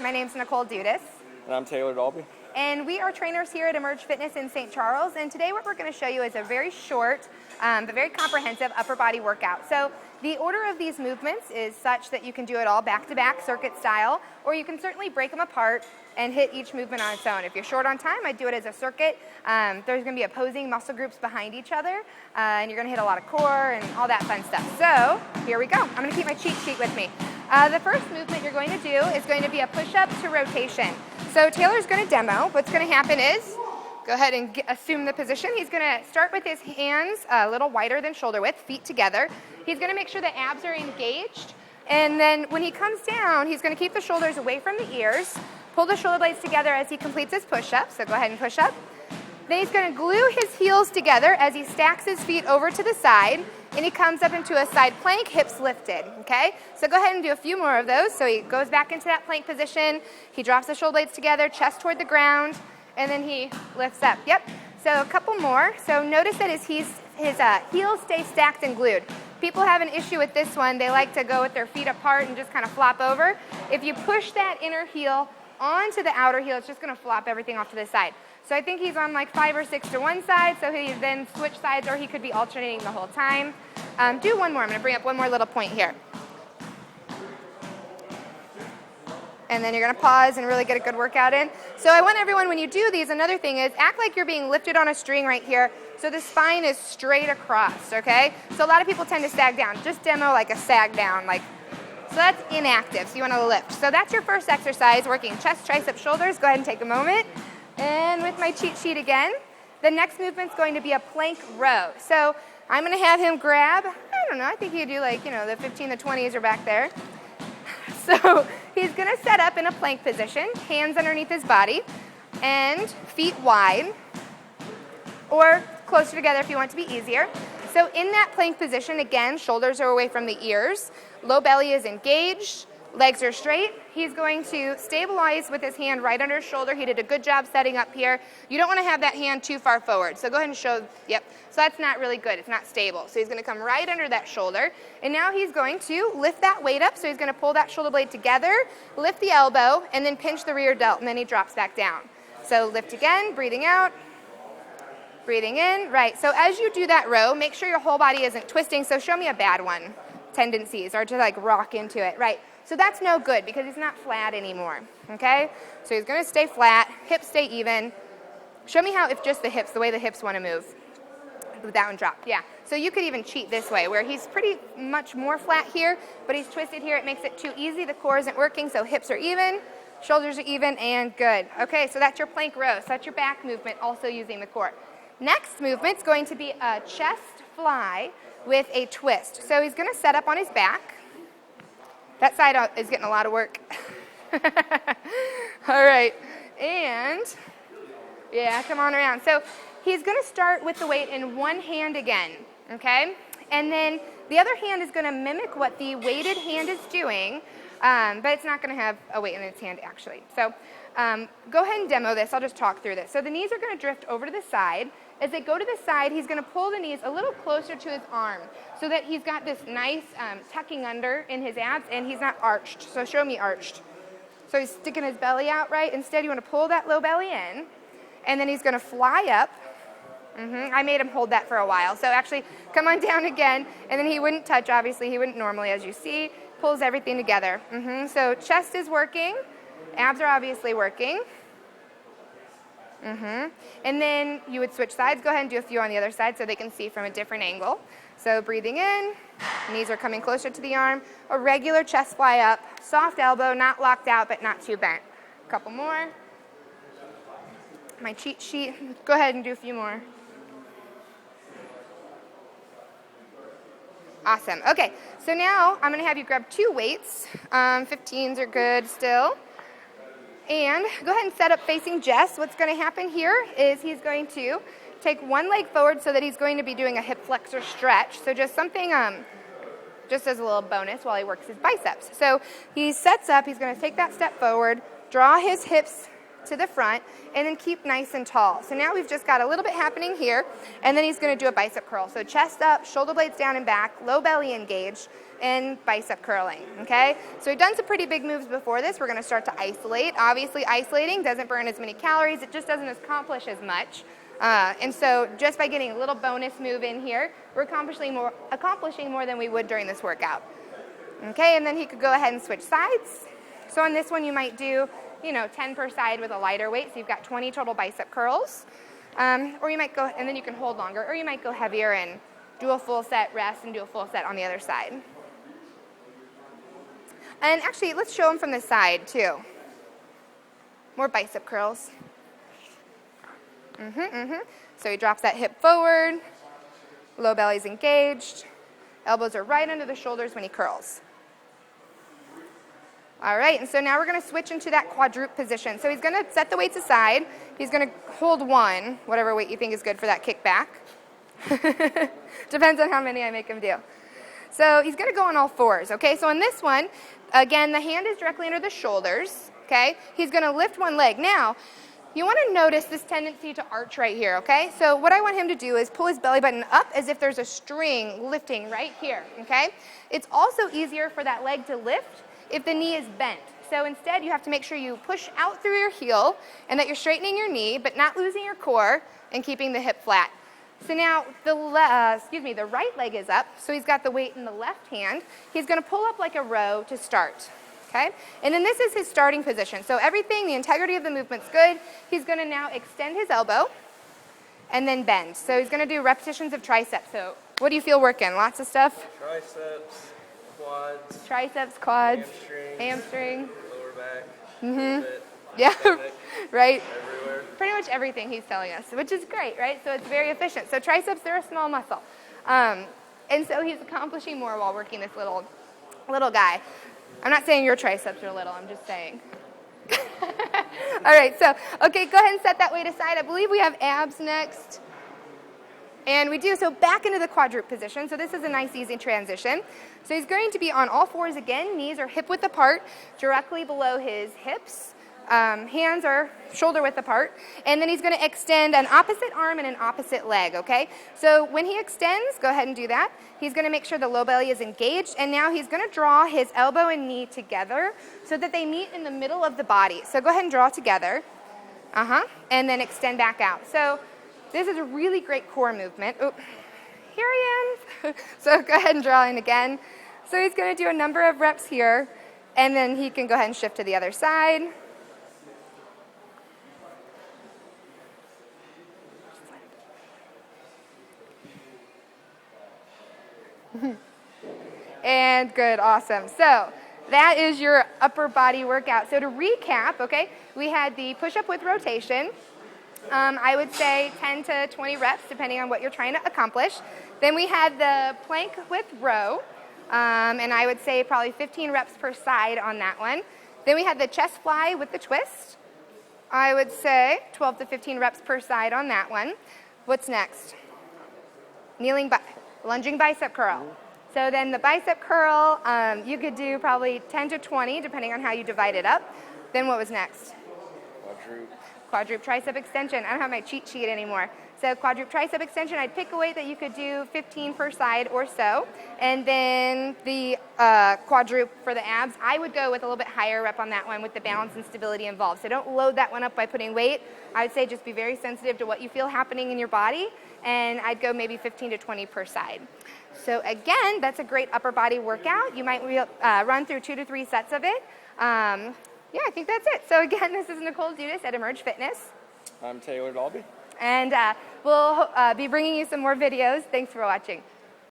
my name's Nicole Dudas. And I'm Dalby. And we are trainers here at Emerge Fitness in St. Charles. And today what we're going to show you is a very short but very comprehensive upper body workout. So the order of these movements is such that you can do it all back-to-back circuit style, or you can certainly break them apart and hit each movement on its own. If you're short on time, I'd do it as a circuit. There's going to be opposing muscle groups behind each other, and you're going to hit a lot of core and all that fun stuff. So here we go. I'm going to keep my cheat sheet with me. The first movement you're going to do is going to be a push-up to rotation. So Taylor's going to demo. What's going to happen is, go ahead and assume the position. He's going to start with his hands a little wider than shoulder width, feet together. He's going to make sure the abs are engaged. And then when he comes down, he's going to keep the shoulders away from the ears, pull the shoulder blades together as he completes his push-up. So go ahead and push up. Then he's going to glue his heels together as he stacks his feet over to the side, and he comes up into a side plank, hips lifted, okay? So go ahead and do a few more of those. So he goes back into that plank position, he drops the shoulder blades together, chest toward the ground, and then he lifts up. Yep, so a couple more. So notice that his heels stay stacked and glued. People have an issue with this one. They like to go with their feet apart and just kind of flop over. If you push that inner heel onto the outer heel, it's just going to flop everything off to the side. So I think he's on like 5 or 6 to one side, so he then switch sides, or he could be alternating the whole time. Do one more. I'm going to bring up one more little point here. And then you're going to pause and really get a good workout in. So I want everyone, when you do these, another thing is act like you're being lifted on a string right here, so the spine is straight across, okay? So a lot of people tend to sag down. Just demo like a sag down, so that's inactive, so you want to lift. So that's your first exercise, working chest, triceps, shoulders. Go ahead and take a moment. And with my cheat sheet again, the next movement's going to be a plank row. So I'm going to have him grab, I don't know, I think he'd do the 15 to 20s are back there. So he's going to set up in a plank position, hands underneath his body, and feet wide, or closer together if you want it to be easier. So in that plank position, again, shoulders are away from the ears, low belly is engaged, legs are straight. He's going to stabilize with his hand right under his shoulder. He did a good job setting up here. You don't want to have that hand too far forward. So go ahead and show, yep. So that's not really good. It's not stable. So he's going to come right under that shoulder. And now he's going to lift that weight up. So he's going to pull that shoulder blade together, lift the elbow, and then pinch the rear delt. And then he drops back down. So lift again, breathing out. Breathing in, right. So as you do that row, make sure your whole body isn't twisting. So show me a bad one, tendencies, or to rock into it, right. So that's no good because he's not flat anymore, okay? So he's going to stay flat, hips stay even. Show me how, if just the hips, the way the hips want to move. With that one dropped, yeah. So you could even cheat this way, where he's pretty much more flat here, but he's twisted here. It makes it too easy. The core isn't working, so hips are even, shoulders are even, and good. Okay, so that's your plank row. So that's your back movement, also using the core. Next movement's going to be a chest fly with a twist. So he's going to set up on his back. That side is getting a lot of work. All right, and yeah, come on around. So he's going to start with the weight in one hand again, okay? And then the other hand is going to mimic what the weighted hand is doing, but it's not going to have a weight in its hand actually. So go ahead and demo this. I'll just talk through this. So the knees are going to drift over to the side. As they go to the side, he's going to pull the knees a little closer to his arm so that he's got this nice tucking under in his abs, and he's not arched. So show me arched. So he's sticking his belly out, right? Instead, you want to pull that low belly in, and then he's going to fly up. I made him hold that for a while. So actually, come on down again, and then he wouldn't touch, obviously. He wouldn't normally, as you see. Pulls everything together. So chest is working. Abs are obviously working. And then you would switch sides. Go ahead and do a few on the other side so they can see from a different angle. So breathing in, knees are coming closer to the arm. A regular chest fly up, soft elbow, not locked out but not too bent. A couple more. My cheat sheet. Go ahead and do a few more. Awesome. Okay, so now I'm going to have you grab 2 weights. 15s are good still. And go ahead and set up facing Jess. What's going to happen here is he's going to take one leg forward so that he's going to be doing a hip flexor stretch. So just something, just as a little bonus while he works his biceps. So he sets up, he's going to take that step forward, draw his hips to the front, and then keep nice and tall. So now we've just got a little bit happening here, and then he's going to do a bicep curl. So chest up, shoulder blades down and back, low belly engaged, and bicep curling, okay? So we've done some pretty big moves before this. We're going to start to isolate. Obviously, isolating doesn't burn as many calories. It just doesn't accomplish as much. And so just by getting a little bonus move in here, we're accomplishing more than we would during this workout. Okay, and then he could go ahead and switch sides. So on this one, you might do 10 per side with a lighter weight, so you've got 20 total bicep curls. Or you might go, and then you can hold longer, or you might go heavier and do a full set, rest, and do a full set on the other side. And actually, let's show them from the side, too. More bicep curls. So he drops that hip forward, low belly's engaged, elbows are right under the shoulders when he curls. All right, and so now we're going to switch into that quadruped position. So he's going to set the weights aside. He's going to hold one, whatever weight you think is good for that kickback. Depends on how many I make him do. So he's going to go on all fours, okay? So on this one, again, the hand is directly under the shoulders, okay? He's going to lift one leg. Now, you want to notice this tendency to arch right here, okay? So what I want him to do is pull his belly button up as if there's a string lifting right here, okay? It's also easier for that leg to lift if the knee is bent. So instead, you have to make sure you push out through your heel and that you're straightening your knee, but not losing your core and keeping the hip flat. So now the right leg is up, so he's got the weight in the left hand. He's going to pull up like a row to start, okay? And then this is his starting position. So everything, the integrity of the movement's good. He's going to now extend his elbow and then bend. So he's going to do repetitions of triceps. So what do you feel working? Lots of stuff? Triceps, quads, triceps, quads, hamstring, lower back, yeah, right. everywhere. Pretty much everything he's telling us, which is great, right? So it's very efficient. So triceps, they're a small muscle. And so he's accomplishing more while working this little guy. I'm not saying your triceps are little, I'm just saying. All right, so, okay, go ahead and set that weight aside. I believe we have abs next. And we do, so back into the quadruped position. So this is a nice, easy transition. So he's going to be on all fours again. Knees are hip width apart, directly below his hips. Hands are shoulder width apart. And then he's going to extend an opposite arm and an opposite leg, okay? So when he extends, go ahead and do that. He's going to make sure the low belly is engaged. And now he's going to draw his elbow and knee together so that they meet in the middle of the body. So go ahead and draw together. And then extend back out. So this is a really great core movement. Oh, here he is. So go ahead and draw in again. So he's going to do a number of reps here, and then he can go ahead and shift to the other side. And good, awesome. So that is your upper body workout. So to recap, okay, we had the push-up with rotation. I would say 10 to 20 reps, depending on what you're trying to accomplish. Then we had the plank with row, and I would say probably 15 reps per side on that one. Then we had the chest fly with the twist. I would say 12 to 15 reps per side on that one. What's next? Lunging bicep curl. So then the bicep curl, you could do probably 10 to 20, depending on how you divide it up. Then what was next? Quadruped tricep extension. I don't have my cheat sheet anymore. So quadruped tricep extension, I'd pick a weight that you could do 15 per side or so. And then the quadruped for the abs, I would go with a little bit higher rep on that one with the balance and stability involved. So don't load that one up by putting weight. I would say just be very sensitive to what you feel happening in your body. And I'd go maybe 15 to 20 per side. So again, that's a great upper body workout. You might run through 2 to 3 sets of it. Yeah, I think that's it. So again, this is Nicole Dudas at Emerge Fitness. I'm Dalby. And we'll be bringing you some more videos. Thanks for watching.